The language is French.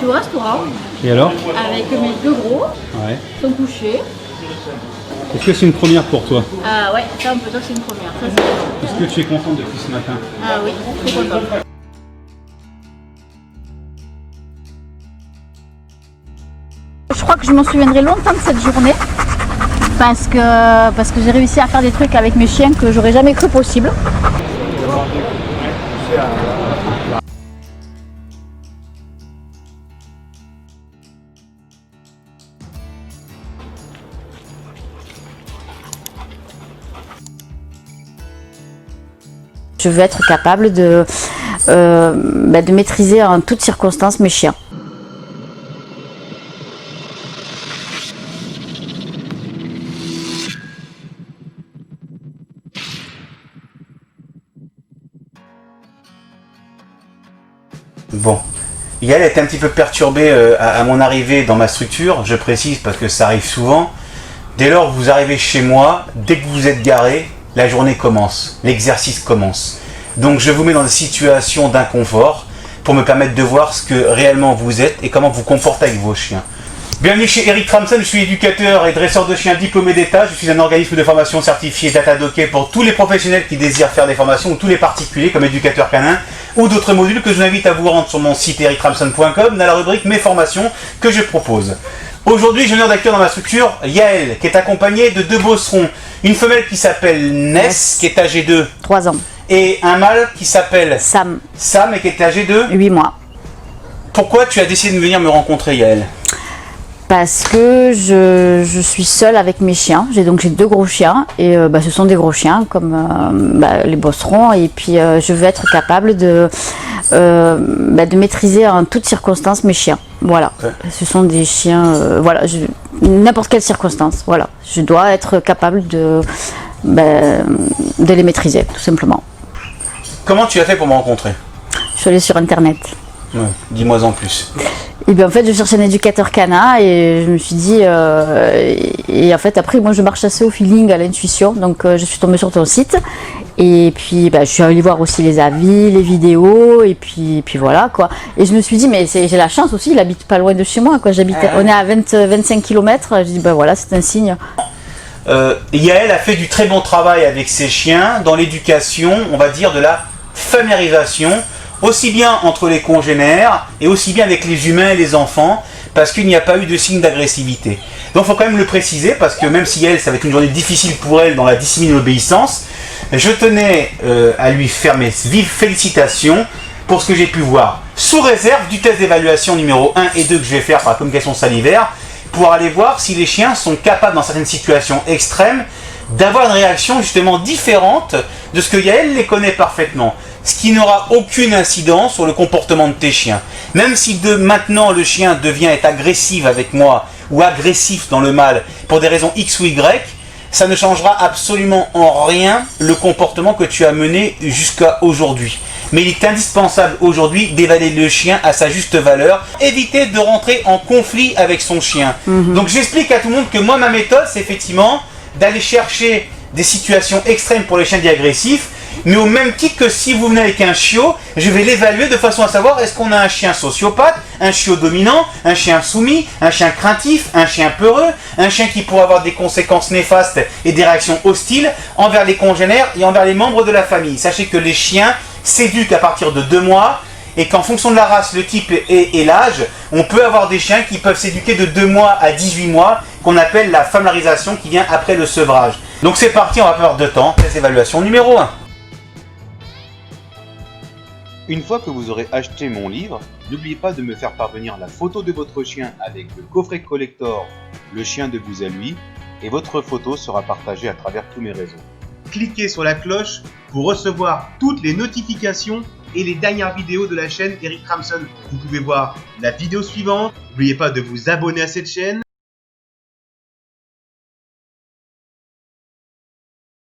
au restaurant. Et alors? Avec mes deux gros. Ouais. Ils sont couchés. Est-ce que c'est une première pour toi? Ah ouais, ça on peut dire que c'est une première. Ça, c'est... Est-ce que tu es contente depuis ce matin? Ah oui, très contente. Je crois que je m'en souviendrai longtemps de cette journée. Parce que j'ai réussi à faire des trucs avec mes chiens que j'aurais jamais cru possible. Je veux être capable de maîtriser en toutes circonstances mes chiens. Bon, Yael était un petit peu perturbée à mon arrivée dans ma structure, je précise parce que ça arrive souvent. Dès lors que vous arrivez chez moi, dès que vous êtes garé, la journée commence, l'exercice commence. Donc je vous mets dans des situations d'inconfort pour me permettre de voir ce que réellement vous êtes et comment vous comportez avec vos chiens. Bienvenue chez Eric Tramson, je suis éducateur et dresseur de chiens diplômé d'État. Je suis un organisme de formation certifié Datadocké pour tous les professionnels qui désirent faire des formations ou tous les particuliers comme éducateur canin ou d'autres modules que je vous invite à vous rendre sur mon site erictramson.com dans la rubrique Mes formations que je propose. Aujourd'hui, j'ai l'honneur d'accueillir dans ma structure Yael qui est accompagnée de deux bosserons. Une femelle qui s'appelle Ness qui est âgée de 3 ans. Et un mâle qui s'appelle Sam. Sam et qui est âgé de 8 mois. Pourquoi tu as décidé de venir me rencontrer, Yael? Parce que je suis seule avec mes chiens. J'ai deux gros chiens et ce sont des gros chiens comme les bosserons. Et puis je veux être capable de maîtriser en toutes circonstances mes chiens. Voilà. Ouais. Ce sont des chiens. N'importe quelle circonstance. Voilà. Je dois être capable de les maîtriser, tout simplement. Comment tu as fait pour me rencontrer? Je suis allée sur internet. Ouais, dis-moi en plus. Et bien en fait je cherchais un éducateur canin et je me suis dit et en fait après moi je marche assez au feeling, à l'intuition, donc je suis tombée sur ton site et puis je suis allée voir aussi les avis, les vidéos et puis voilà quoi. Et je me suis dit mais j'ai la chance aussi, il habite pas loin de chez moi quoi, on est à 25 km, je dis voilà c'est un signe. Yael a fait du très bon travail avec ses chiens dans l'éducation, on va dire de la familiarisation, aussi bien entre les congénères et aussi bien avec les humains et les enfants, parce qu'il n'y a pas eu de signe d'agressivité. Donc il faut quand même le préciser, parce que même si elle, ça va être une journée difficile pour elle dans la discipline de l'obéissance, je tenais à lui faire mes vives félicitations pour ce que j'ai pu voir, sous réserve du test d'évaluation numéro 1 et 2 que je vais faire par la communication salivaire, pour aller voir si les chiens sont capables, dans certaines situations extrêmes, d'avoir une réaction justement différente de ce que Yael les connaît parfaitement. Ce qui n'aura aucune incidence sur le comportement de tes chiens. Même si maintenant le chien devient être agressif avec moi ou agressif dans le mâle pour des raisons X ou Y, ça ne changera absolument en rien le comportement que tu as mené jusqu'à aujourd'hui. Mais il est indispensable aujourd'hui d'évaluer le chien à sa juste valeur, éviter de rentrer en conflit avec son chien. Donc j'explique à tout le monde que moi ma méthode c'est effectivement d'aller chercher des situations extrêmes pour les chiens dits agressifs, mais au même titre que si vous venez avec un chiot, je vais l'évaluer de façon à savoir est-ce qu'on a un chien sociopathe, un chiot dominant, un chien soumis, un chien craintif, un chien peureux, un chien qui pourrait avoir des conséquences néfastes et des réactions hostiles envers les congénères et envers les membres de la famille. Sachez que les chiens s'éduquent à partir de 2 mois et qu'en fonction de la race, le type et l'âge, on peut avoir des chiens qui peuvent s'éduquer de 2 mois à 18 mois, qu'on appelle la familiarisation qui vient après le sevrage. Donc c'est parti, on va perdre de temps. Test d'évaluation numéro 1. Une fois que vous aurez acheté mon livre, n'oubliez pas de me faire parvenir la photo de votre chien avec le coffret collector Le chien de vous à lui, et votre photo sera partagée à travers tous mes réseaux. Cliquez sur la cloche pour recevoir toutes les notifications et les dernières vidéos de la chaîne Eric Tramson. Vous pouvez voir la vidéo suivante. N'oubliez pas de vous abonner à cette chaîne.